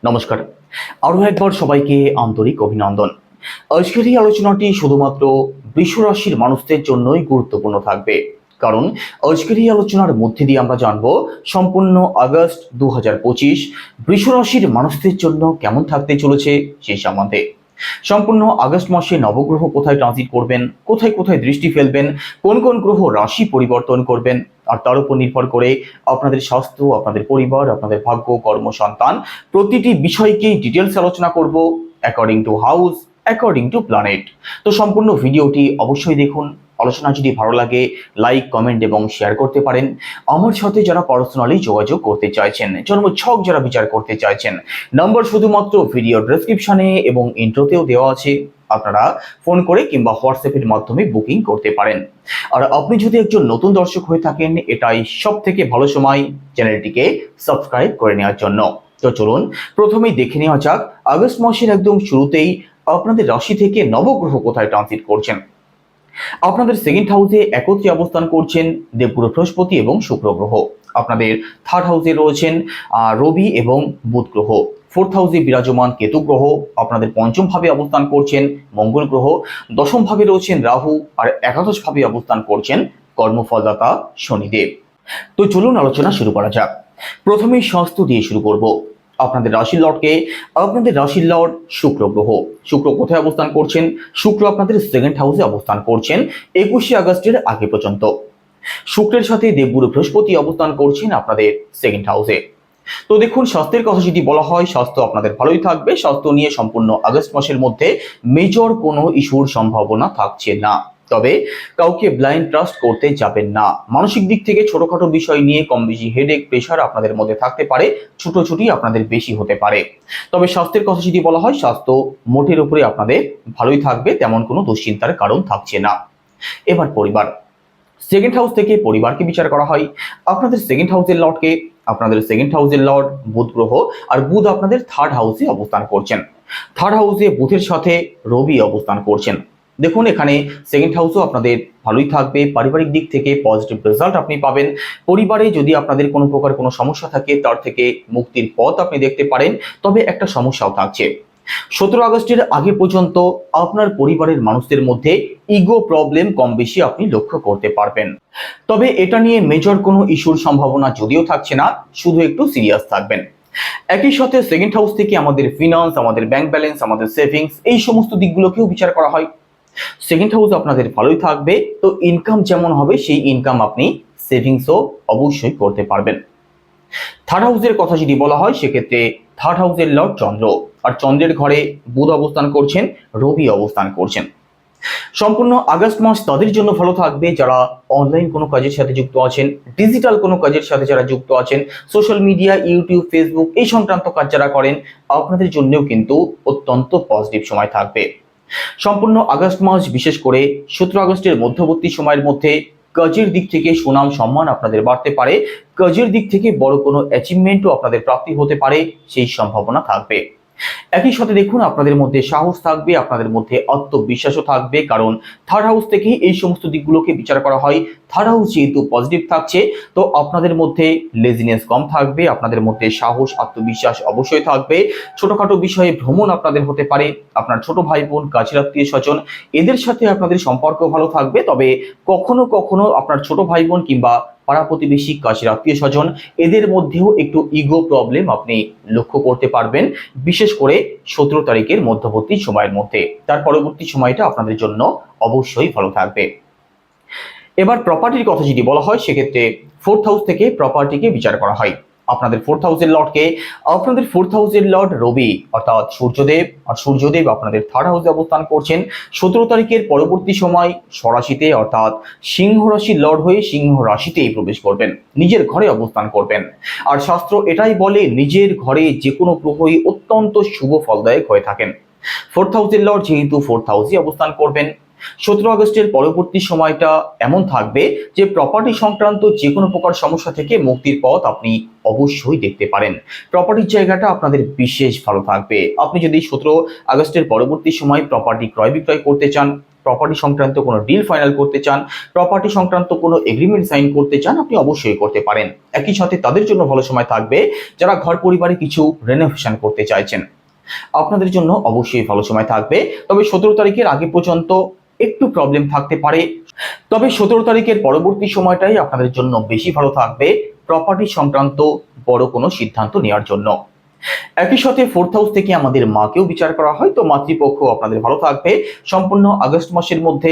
নমস্কার, আরও একবার সবাইকে আন্তরিক অভিনন্দন। আজকের এই আলোচনাটি শুধুমাত্র বৃষ রাশির মানুষদের জন্যই গুরুত্বপূর্ণ থাকবে, কারণ আজকের এই আলোচনার মধ্যে দিয়ে আমরা জানব সম্পূর্ণ আগস্ট 2025 বৃষ রাশির মানুষদের জন্য কেমন থাকতে চলেছে সেই সম্বন্ধে। সম্পূর্ণ আগস্ট মাসে নবগ্রহ কোথায় ট্রানজিট করবেন, কোথায় কোথায় দৃষ্টি ফেলবেন, কোন কোন গ্রহ রাশি পরিবর্তন করবেন, আর তার উপর নির্ভর করে আপনাদের স্বাস্থ্য, আপনাদের পরিবার, আপনাদের ভাগ্য, কর্ম, সন্তান প্রতিটি বিষয়কেই ডিটেলস আলোচনা করব according to house, according to planet. তো সম্পূর্ণ ভিডিওটি অবশ্যই দেখুন। আলোচনা যদি ভালো লাগে লাইক, কমেন্ট এবং শেয়ার করতে পারেন। আমার সাথে যারা পার্সোনালি যোগাযোগ করতে চাইছেন, জন্মছক যারা বিচার করতে চাইছেন, নাম্বার শুধুমাত্র ভিডিও ডেসক্রিপশনে এবং ইন্ট্রোতেও দেওয়া আছে। আপনারা ফোন করে কিংবা হোয়াটসঅ্যাপের মাধ্যমে বুকিং করতে পারেন। আর আপনি যদি একজন নতুন দর্শক হয়ে থাকেন, এটাই সব থেকে ভালো সময় চ্যানেলটিকে সাবস্ক্রাইব করে নেওয়ার জন্য। তো চলুন প্রথমেই দেখে নেওয়া যাক আগস্ট মাসের একদম শুরুতেই আপনাদের রাশি থেকে নবগ্রহ কোথায় ট্রানজিট করছেন। আপনাদের সেকেন্ড হাউসে একত্রে অবস্থান করছেন দেবগুরু বৃহস্পতি এবং শুক্র গ্রহ। আপনাদের থার্ড হাউসে রয়েছেন রবি এবং বুধ গ্রহ। ফোর্থ হাউসে বিরাজমান কেতু গ্রহ। আপনাদের পঞ্চম ভাবে অবস্থান করছেন মঙ্গল গ্রহ। দশম ভাবে রয়েছেন রাহু, আর একাদশ ভাবে অবস্থান করছেন কর্মফলদাতা শনিদেব। তো চলুন আলোচনা শুরু করা যাক। প্রথমেই স্বাস্থ্য দিয়ে শুরু করব। আপনাদের রাশির লর্ড শুক্র গ্রহ। শুক্র কোথায় অবস্থান করছেন? শুক্র আপনাদের সেকেন্ড হাউসে অবস্থান করছেন 21শে আগস্টের আগে পর্যন্ত। শুক্রের সাথে দেবগুরু বৃহস্পতি অবস্থান করছেন আপনাদের সেকেন্ড হাউসে। তো দেখুন, স্বাস্থ্যের কথা যদি বলা হয়, স্বাস্থ্য আপনাদের ভালোই থাকবে। স্বাস্থ্য নিয়ে সম্পূর্ণ আগস্ট মাসের মধ্যে মেজর কোনো ইস্যুর সম্ভাবনা থাকছে না। তবে কাউকে ব্লাইন্ড ট্রাস্ট করতে যাবেন না। মানসিক দিক থেকে ছোটখাটো বিষয় নিয়ে কম বেশি হেডেক, প্রেশার আপনাদের মধ্যে থাকতে পারে, ছুটোছুটি আপনাদের বেশি হতে পারে। তবে স্বাস্থ্যের কথা যদি বলা হয়, স্বাস্থ্য মোটের উপরে আপনাদের ভালোই থাকবে, তেমন কোনো দুশ্চিন্তার কারণ থাকছে না। এবার পরিবার, সেকেন্ড হাউস থেকে পরিবারকে বিচার করা হয়। আপনাদের সেকেন্ড হাউসের লর্ডকে, আপনাদের সেকেন্ড হাউসের লর্ড বুধ গ্রহ, আর বুধ আপনাদের থার্ড হাউসে অবস্থান করছেন। থার্ড হাউসে বুধের সাথে রবি অবস্থান করছেন। দেখুন, এখানে সেকেন্ড হাউসও আপনাদের ভালোই থাকবে। পারিবারিক দিক থেকে পজিটিভ রেজাল্ট আপনি পাবেন। পরিবারে যদি আপনাদের কোনো প্রকার কোনো সমস্যা থাকে, তার থেকে মুক্তির পথ আপনি দেখতে পারেন। তবে একটা সমস্যাও থাকছে, 17 আগস্টের আগে পর্যন্ত আপনার পরিবারের মানুষদের মধ্যে ইগো প্রবলেম কম বেশি আপনি লক্ষ্য করতে পারবেন। তবে এটা নিয়ে মেজর কোনো ইস্যুর সম্ভাবনা যদিও থাকছে না, শুধু একটু সিরিয়াস থাকবেন। একই সাথে সেকেন্ড হাউস থেকে আমাদের ফিনান্স, আমাদের ব্যাংক ব্যালেন্স, আমাদের সেভিংস, এই সমস্ত দিকগুলোকেও বিচার করা হয়। সেকেন্ড হাউস আপনাদের ভালোই থাকবে, তো ইনকাম যেমন হবে সেই ইনকাম আপনি সেভিংসও অবশ্যই করতে পারবেন। থার্ড হাউসের কথা যদি বলা হয়, সেক্ষেত্রে থার্ড হাউসের লর্ড চন্দ্র, আর চন্দ্রের ঘরে বুধ অবস্থান করছেন, রবি অবস্থান করছেন। সম্পূর্ণ আগস্ট মাস তাদের জন্য ভালো থাকবে যারা অনলাইন কোনো কাজের সাথে যুক্ত আছেন, ডিজিটাল কোনো কাজের সাথে যারা যুক্ত আছেন, সোশ্যাল মিডিয়া, ইউটিউব, ফেসবুক এই সংক্রান্ত কাজ যারা করেন, আপনাদের জন্যও কিন্তু অত্যন্ত পজিটিভ সময় থাকবে। সম্পূর্ণ আগস্ট মাস, বিশেষ করে 17 আগস্টের মধ্যবর্তী সময়ের মধ্যে কাজের দিক থেকে সুনাম সম্মান আপনাদের বাড়তে পারে। কাজের দিক থেকে বড় কোনো অ্যাচিভমেন্টও আপনাদের প্রাপ্তি হতে পারে, সেই সম্ভাবনা থাকবে। একই সাথে দেখুন, আপনাদের মধ্যে সাহস থাকবে, আপনাদের মধ্যে আত্মবিশ্বাসও থাকবে, কারণ থার্ড হাউস থেকে এই সমস্ত দিকগুলোকে বিচার করা হয়। থার্ড হাউস যেহেতু পজিটিভ থাকছে, তো আপনাদের মধ্যে লেজিনেস কম থাকবে, আপনাদের মধ্যে সাহস, আত্মবিশ্বাস অবশ্যই থাকবে। ছোটখাটো বিষয়ে ভ্রমণ আপনাদের হতে পারে। আপনার ছোট ভাই বোন, কাছের আত্মীয় স্বজন, এদের সাথে আপনাদের সম্পর্ক ভালো থাকবে। তবে কখনো কখনো আপনার ছোট ভাই বোন কিংবা পাড়া প্রতিবেশী, কাছের আত্মীয় স্বজন, এদের মধ্যেও একটু ইগো প্রবলেম আপনি লক্ষ্য করতে পারবেন, বিশেষ করে 17 তারিখের মধ্যবর্তী সময়ের মধ্যে। তার পরবর্তী সময়টা আপনাদের জন্য অবশ্যই ভালো থাকবে। এবার প্রপার্টির কথা যদি বলা হয়, সেক্ষেত্রে ফোর্থ হাউস থেকে প্রপার্টিকে বিচার করা হয়। আপনাদের ফোর্থ হাউসের লর্ডকে, আপনাদের ফোর্থ হাউসের লর্ড রবি অর্থাৎ সূর্যদেব, আর সূর্যদেব আপনাদের থার্ড হাউসে অবস্থান করছেন। 17 তারিখের পরবর্তী সময় স্বরাশিতে অর্থাৎ সিংহ রাশির লর্ড হয়ে সিংহ রাশিতেই প্রবেশ করবেন, নিজের ঘরে অবস্থান করবেন। আর শাস্ত্র এটাই বলে, নিজের ঘরে যে কোনো গ্রহই অত্যন্ত শুভ ফলদায়ক হয়ে থাকেন। ফোর্থ হাউসের লর্ড যেহেতু ফোর্থ হাউসে অবস্থান করবেন, 17 আগস্টের পরবর্তী সময়টা এমন থাকবে যে প্রপার্টি সংক্রান্ত যে কোনো প্রকার সমস্যা থেকে মুক্তির পথ আপনি অবশ্যই দেখতে পারেন। প্রপার্টির জায়গাটা আপনাদের বিশেষ ভালো থাকবে। আপনি যদি 17 আগস্টের পরবর্তী সময় প্রপার্টি ক্রয় বিক্রয় করতে চান, প্রপার্টি সংক্রান্ত কোনো ডিল ফাইনাল করতে চান, প্রপার্টি সংক্রান্ত কোনো এগ্রিমেন্ট সাইন করতে চান, আপনি অবশ্যই করতে পারেন। একই সাথে তাদের জন্য ভালো সময় থাকবে যারা ঘর পরিবারে কিছু রেনোভেশন করতে চাইছেন, আপনাদের জন্য অবশ্যই ভালো সময় থাকবে। তবে 17 তারিখের আগে পর্যন্ত একটু প্রবলেম থাকতে পারে। তবে 17 তারিখের পরবর্তী সময়টাই আপনাদের জন্য বেশি ভালো থাকবে প্রপার্টি সংক্রান্ত বড় কোনো সিদ্ধান্ত নেওয়ার জন্য। একই সাথে 4th হাউস থেকে আমাদের মাকেও বিচার করা হয়, তো মাতৃপক্ষ আপনাদের ভালো থাকবে। সম্পূর্ণ আগস্ট মাসের মধ্যে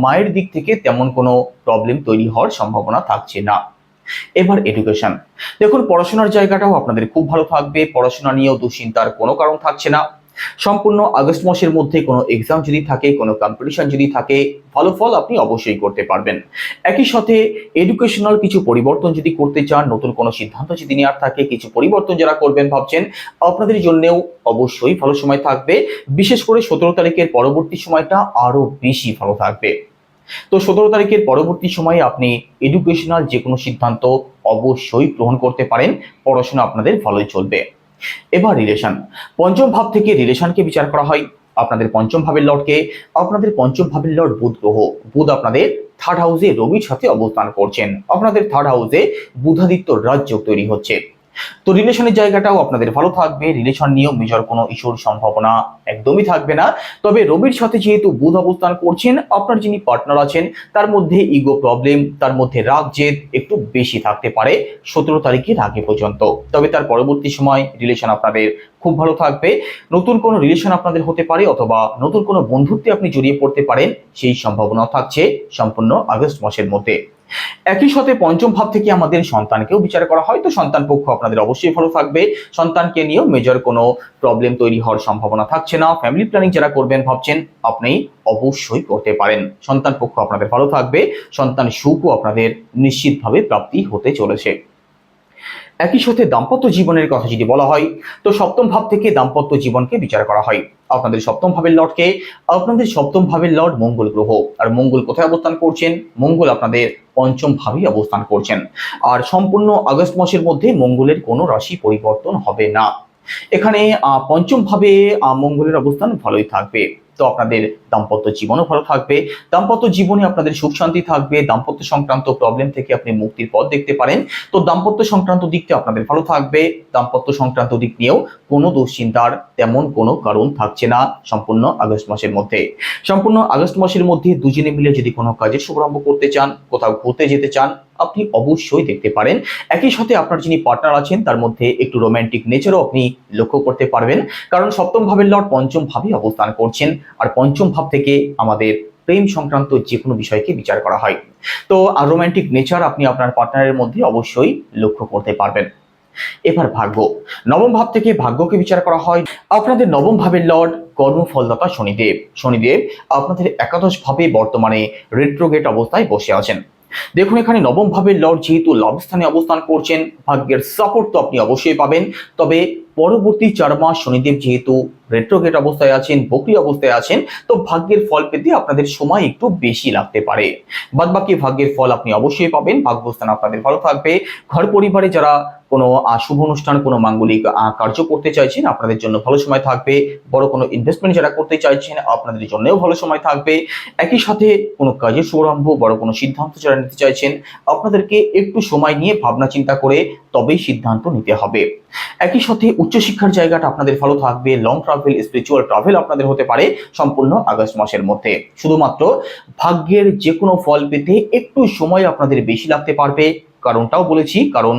মায়ের দিক থেকে তেমন কোনো প্রবলেম তৈরি হওয়ার সম্ভাবনা থাকছে না। এবার এডুকেশন, দেখুন পড়াশোনার জায়গাটাও আপনাদের খুব ভালো থাকবে, পড়াশোনা নিয়েও দুশ্চিন্তার কোনো কারণ থাকছে না। সম্পূর্ণ আগস্ট মাসের মধ্যে কোনো এক্সাম যদি থাকে, কোনো কম্পিটিশন যদি থাকে, ভালো ফল আপনি অবশ্যই করতে পারবেন। একই সাথে এডুকেশনাল কিছু পরিবর্তন যদি করতে চান, নতুন কোনো সিদ্ধান্ত যদি নেওয়ার থাকে, কিছু পরিবর্তন যারা করবেন ভাবছেন, আপনাদের জন্যও অবশ্যই ভালো সময় থাকবে। বিশেষ করে 17 তারিখের পরবর্তী সময়টা আরো বেশি ভালো থাকবে। তো 17 তারিখের পরবর্তী সময়ে আপনি এডুকেশনাল যে কোনো সিদ্ধান্ত অবশ্যই গ্রহণ করতে পারেন, পড়াশোনা আপনাদের ভালোই চলবে। এবার রিলেশন, পঞ্চম ভাব থেকে রিলেশনকে বিচার করা হয়। আপনাদের পঞ্চম ভাবের লর্ডকে, আপনাদের পঞ্চম ভাবের লর্ড বুধ গ্রহ, বুধ আপনাদের 3rd হাউসে রবির সাথে অবস্থান করছেন, আপনাদের 3rd হাউসে বুধাদিত্য রাজযোগ তৈরি হচ্ছে। তো রিলেশনের জায়গাটাও আপনাদের ভালো থাকবে, রিলেশন নিয়েও মেজর কোনো ইস্যুর সম্ভাবনা একদমই থাকবে না। তবে রবির সাথে যেহেতু বুধ অবস্থান করছেন, আপনার যিনি পার্টনার আছেন তার মধ্যে ইগো প্রবলেম, তার মধ্যে রাগ জেদ একটু বেশি থাকতে পারে 17 তারিখের আগে পর্যন্ত। তবে তার পরবর্তী সময় রিলেশন আপনাদের খুব ভালো থাকবে, নতুন কোনো রিলেশন আপনাদের হতে পারে অথবা নতুন কোনো বন্ধুত্বে আপনি জড়িয়ে পড়তে পারেন, সেই সম্ভাবনা থাকছে সম্পূর্ণ আগস্ট মাসের মধ্যে। একই সাথে পঞ্চম ভাব থেকে আমাদের সন্তানকেও বিচার করা হয়, তো সন্তান পক্ষ আপনাদের অবশ্যই ভালো থাকবে, সন্তানকে নিয়েও মেজর কোনো প্রবলেম তৈরি হওয়ার সম্ভাবনা থাকছে না। ফ্যামিলি প্ল্যানিং যারা করবেন ভাবছেন, আপনি অবশ্যই করতে পারেন, সন্তান পক্ষ আপনাদের ভালো থাকবে, সন্তান সুখও আপনাদের নিশ্চিতভাবে প্রাপ্তি হতে চলেছে। একই সাথে দাম্পত্য জীবনের কথা যদি বলা হয়, তো সপ্তম ভাব থেকে দাম্পত্য জীবনকে বিচার করা হয়। আপনাদের সপ্তম ভাবের লর্ডকে, আপনাদের সপ্তম ভাবের লর্ড মঙ্গল গ্রহ, আর মঙ্গল কোথায় অবস্থান করছেন, মঙ্গল আপনাদের পঞ্চম ভাবেই অবস্থান করছেন। আর সম্পূর্ণ আগস্ট মাসের মধ্যে মঙ্গলের কোনো রাশি পরিবর্তন হবে না। এখানে পঞ্চম ভাবে মঙ্গলের অবস্থান ভালোই থাকবে। তো আপনাদের দাম্পত্য জীবনও ভালো থাকবে, দাম্পত্য জীবনে আপনাদের সুখ শান্তি থাকবে, দাম্পত্য সংক্রান্ত প্রবলেম থেকে আপনি মুক্তির পথ দেখতে পারেন। তো দাম্পত্য সংক্রান্ত দিকটা আপনাদের ভালো থাকবে, দাম্পত্য সংক্রান্ত দিক নিয়েও কোনো দুশ্চিন্তার তেমন কোনো কারণ থাকছে না সম্পূর্ণ আগস্ট মাসের মধ্যে। সম্পূর্ণ আগস্ট মাসের মধ্যে দুজনে মিলে যদি কোনো কাজের শুভারম্ভ করতে চান, কোথাও ঘুরতে যেতে চান, আপনি অবশ্যই দেখতে পারেন। একই সাথে আপনার যিনি পার্টনার আছেন তার মধ্যে একটু রোমান্টিক নেচারও আপনি লক্ষ্য করতে পারবেন, কারণ সপ্তম ভাবের লর্ড পঞ্চম ভাবে অবস্থান করছেন, আর পঞ্চম ভাব থেকে আমাদের প্রেম সংক্রান্ত যে কোনো বিষয়কে বিচার করা হয়। তো রোমান্টিক নেচার আপনি আপনার পার্টনারের মধ্যে অবশ্যই লক্ষ্য করতে পারবেন। এবার ভাগ্য, নবম ভাব থেকে ভাগ্যকে বিচার করা হয়। আপনাদের নবম ভাবের লর্ড কর্মফলদাতা শনিদেব, শনিদেব আপনাদের একাদশ ভাবে বর্তমানে রেট্রোগেট অবস্থায় বসে আছেন। দেখুন এখানে নবম ভাবের লর্ড যেহেতু লাভস্থানে অবস্থান করছেন, ভাগ্যের সাপোর্ট তো আপনি অবশ্যই পাবেন। তবে পরবর্তী 4 মাস শনিদেব যেহেতু রেট্রোগেট অবস্থায় আছেন, বকরি অবস্থায় আছেন, তো ভাগ্যের ফল পেতে আপনাদের সময় একটু বেশি লাগতে পারে। বাদবাকি ভাগ্যের ফল আপনি অবশ্যই পাবেন, ভাগ্যস্থান আপনাদের ভালো থাকবে। ঘর পরিবারে যারা কোনো শুভ অনুষ্ঠান, কোনো মাঙ্গলিক কার্য করতে চাইছেন, আপনাদের জন্য ভালো সময় থাকবে। বড় কোনো ইনভেস্টমেন্ট যারা করতে চাইছেন, আপনাদের জন্যও ভালো সময় থাকবে। একই সাথে কোনো কাজের শুভারম্ভ, বড় কোনো সিদ্ধান্ত যারা নিতে চাইছেন, আপনাদেরকে একটু সময় নিয়ে ভাবনা চিন্তা করে তবেই সিদ্ধান্ত নিতে হবে। একই সাথে উচ্চশিক্ষার জায়গাটা আপনাদের ভালো থাকবে, লং ট্রাভেল, স্পিরিচুয়াল ট্রাভেল আপনাদের হতে পারে সম্পূর্ণ আগস্ট মাসের মধ্যে। শুধুমাত্র ভাগ্যের যে কোনো ফল পেতে একটু সময় আপনাদের বেশি লাগতে পারবে, কারণটাও বলেছি, কারণ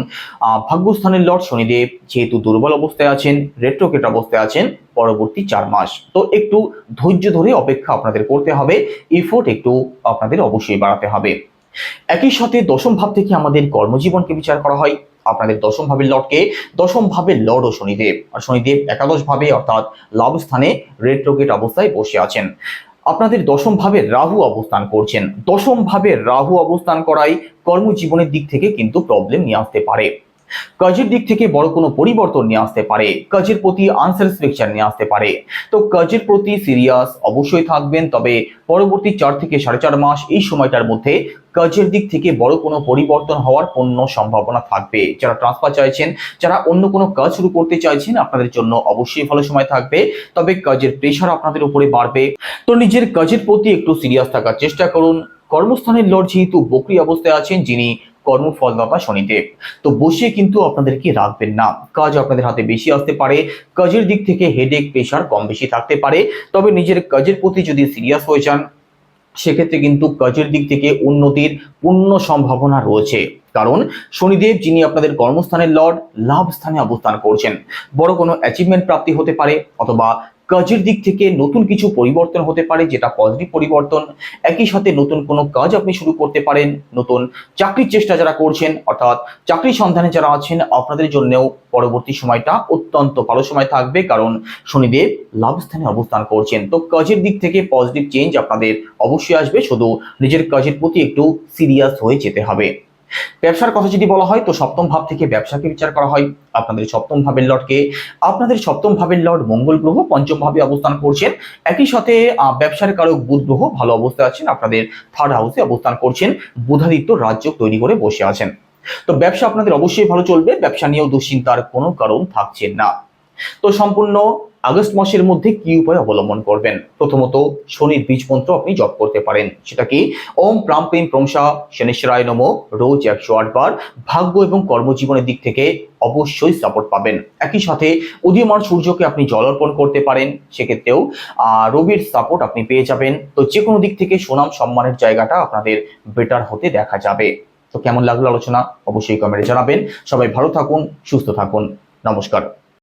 ভাগ্যস্থানের লর্ড শনিদেব যেহেতু দুর্বল অবস্থায় আছেন, রেট্রোগেট অবস্থায় আছেন পরবর্তী 4 মাস, তো একটু ধৈর্য ধরে অপেক্ষা আপনাদের করতে হবে, এফোর্ট একটু আপনাদের অবশ্যই বাড়াতে হবে। একই সাথে দশম ভাব থেকে আমাদের কর্মজীবনকে বিচার করা হয়। আপনাদের দশম ভাবের লর্ডকে, দশম ভাবের লর্ড ও শনিদেব, আর শনিদেব একাদশ ভাবে অর্থাৎ লাভ স্থানে রেট্রোগেট অবস্থায় বসে আছেন। আপনাদের দশম ভাবে রাহু অবস্থান করছেন, দশম ভাবে রাহু অবস্থান করায় কর্মজীবনের দিক থেকে কিন্তু প্রবলেম নিয়ে আসতে পারে। কাজের দিক থেকে বড় কোনো পরিবর্তন নিয়ে আসতে পারে, কাজের প্রতি আনস্যাটিসফ্যাকশন নিয়ে আসতে পারে। তো কাজের প্রতি সিরিয়াস অবশ্যই থাকবেন, তবে পরবর্তী 4 থেকে 4.5 মাস এই সময়টার মধ্যে কাজের দিক থেকে বড় কোনো পরিবর্তন হওয়ার পূর্ণ সম্ভাবনা থাকবে। যারা ট্রান্সফার চাইছেন, যারা অন্য কোনো কাজ শুরু করতে চাইছেন, আপনাদের জন্য অবশ্যই ভালো সময় থাকবে, তবে কাজের প্রেশার আপনাদের উপরে বাড়বে। তো নিজের কাজের প্রতি একটু সিরিয়াস থাকার চেষ্টা করুন। কর্মস্থানের লর্ড যেহেতু বকরি অবস্থায় আছেন, যিনি কর্মফলদাতা শনিদেব, তো বসিয়ে কিন্তু আপনাদেরকে রাখবেন না। কাজ আপনাদের হাতে বেশি আসতে পারে, কাজের দিক থেকে হেডেক প্রেশার কম বেশি থাকতে পারে, তবে নিজের কাজের প্রতি যদি সিরিয়াস হয়ে যান, সেক্ষেত্রে কিন্তু কাজের দিক থেকে উন্নতির পূর্ণ সম্ভাবনা রয়েছে। কারণ শনিদেব, যিনি আপনাদের কর্মস্থানের লর্ড, লাভ স্থানে অবস্থান করছেন। বড় কোনো অ্যাচিভমেন্ট প্রাপ্তি হতে পারে, অথবা কাজের দিক থেকে নতুন কিছু পরিবর্তন হতে পারে, যেটা পজিটিভ পরিবর্তন। একই সাথে নতুন কোনো কাজ আপনি শুরু করতে পারেন। নতুন চাকরির চেষ্টা যারা করছেন, অর্থাৎ চাকরি সন্ধানে যারা আছেন, আপনাদের জন্যও পরবর্তী সময়টা অত্যন্ত ভালো সময় থাকবে, কারণ শনিদেব লাভ স্থানে অবস্থান করছেন। তো কাজের দিক থেকে পজিটিভ চেঞ্জ আপনাদের অবশ্যই আসবে, শুধু নিজের কাজের প্রতি একটু সিরিয়াস হয়ে যেতে হবে। ব্যবসার কথা যদি বলা হয়, তো সপ্তম ভাব থেকে ব্যবসাকে বিচার করা হয়। আপনাদের সপ্তম ভাবের লর্ডকে, আপনাদের সপ্তম ভাবের লর্ড মঙ্গল গ্রহ পঞ্চম ভাবে অবস্থান করছেন। একই সাথে ব্যবসার কারক বুধ গ্রহ ভালো অবস্থায় আছেন, আপনাদের থার্ড হাউসে অবস্থান করছেন। বুধাদিত্য রাজ্য তৈরি করে বসে আছেন। তো ব্যবসা আপনাদের অবশ্যই ভালো চলবে, ব্যবসা নিয়েও দুশ্চিন্তার কোনো কারণ থাকছে না। তো সম্পূর্ণ আগস্ট মাসের মধ্যে কি উপায় অবলম্বন করবেন? প্রথমত, শনির বীজ মন্ত্র আপনি জপ করতে পারেন, সেটা কি ওম প্রাম প্রিম প্রংসা শনিশ্বরায় নমঃ, রোজ 108 বার। ভাগ্য এবং কর্মজীবনের দিক থেকে অবশ্যই সাপোর্ট পাবেন। একই সাথে উদীয়মান সূর্যকে আপনি জল অর্পণ করতে পারেন, সেক্ষেত্রেও রবির সাপোর্ট আপনি পেয়ে যাবেন। তো যে কোনো দিক থেকে সুনাম সম্মানের জায়গাটা আপনাদের বেটার হতে দেখা যাবে। তো কেমন লাগলো আলোচনা অবশ্যই কমেন্টে জানাবেন। সবাই ভালো থাকুন, সুস্থ থাকুন। নমস্কার।